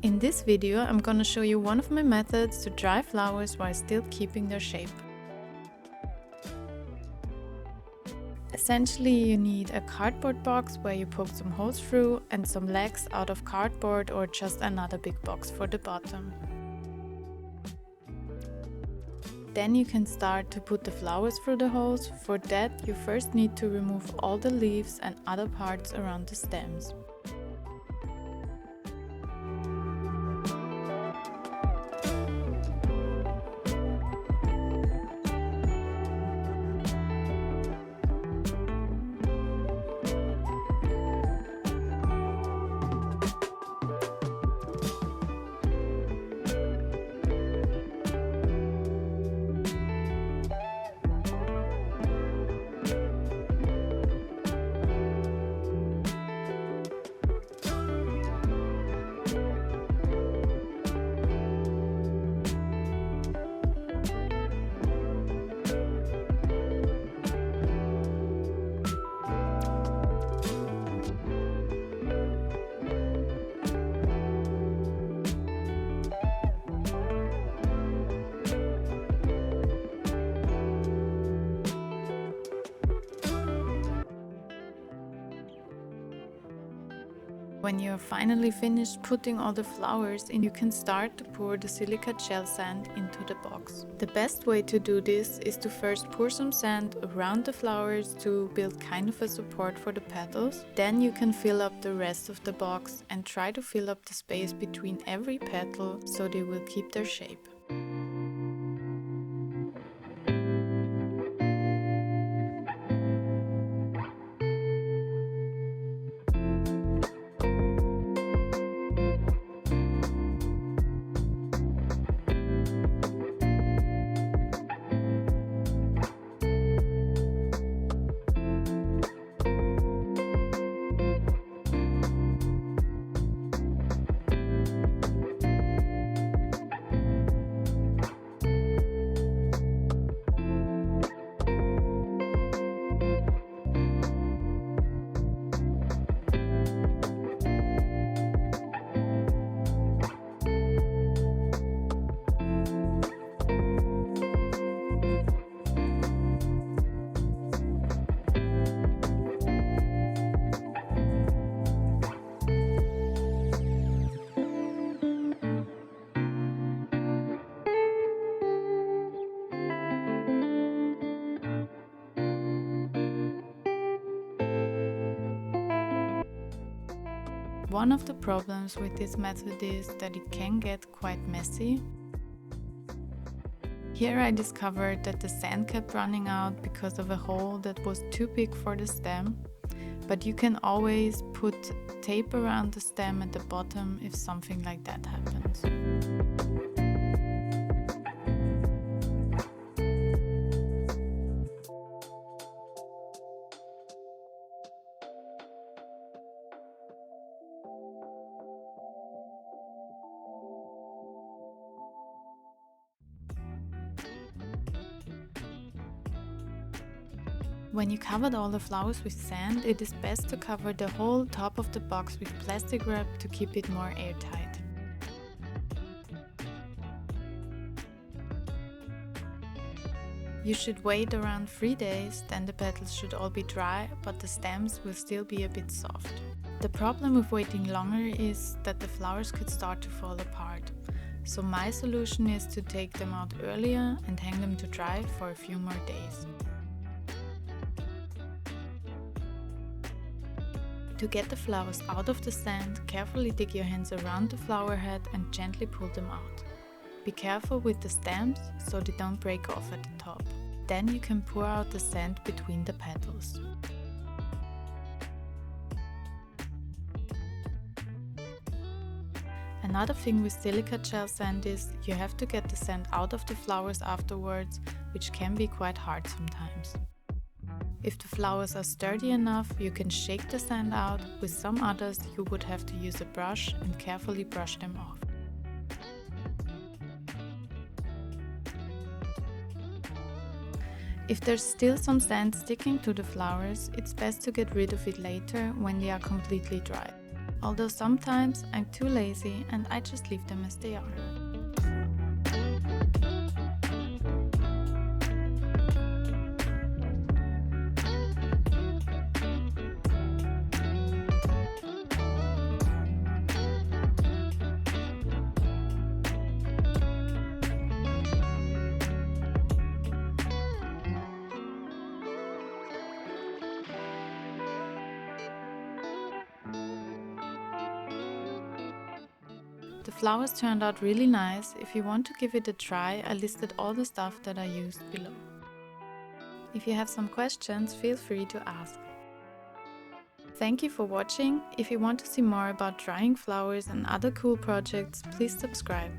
In this video, I'm gonna show you one of my methods to dry flowers while still keeping their shape. Essentially, you need a cardboard box where you poke some holes through and some legs out of cardboard or just another big box for the bottom. Then you can start to put the flowers through the holes. For that, you first need to remove all the leaves and other parts around the stems. When you're finally finished putting all the flowers in, you can start to pour the silica gel sand into the box. The best way to do this is to first pour some sand around the flowers to build kind of a support for the petals. Then you can fill up the rest of the box and try to fill up the space between every petal so they will keep their shape. One of the problems with this method is that it can get quite messy. Here I discovered that the sand kept running out because of a hole that was too big for the stem, but you can always put tape around the stem at the bottom if something like that happens. When you covered all the flowers with sand, it is best to cover the whole top of the box with plastic wrap to keep it more airtight. You should wait around 3 days, then the petals should all be dry, but the stems will still be a bit soft. The problem with waiting longer is that the flowers could start to fall apart. So my solution is to take them out earlier and hang them to dry for a few more days. To get the flowers out of the sand, carefully dig your hands around the flower head and gently pull them out. Be careful with the stems so they don't break off at the top. Then you can pour out the sand between the petals. Another thing with silica gel sand is you have to get the sand out of the flowers afterwards, which can be quite hard sometimes. If the flowers are sturdy enough, you can shake the sand out. With some others, you would have to use a brush and carefully brush them off. If there's still some sand sticking to the flowers, it's best to get rid of it later when they are completely dry. Although sometimes I'm too lazy and I just leave them as they are. The flowers turned out really nice. If you want to give it a try, I listed all the stuff that I used below. If you have some questions, feel free to ask. Thank you for watching. If you want to see more about drying flowers and other cool projects, please subscribe.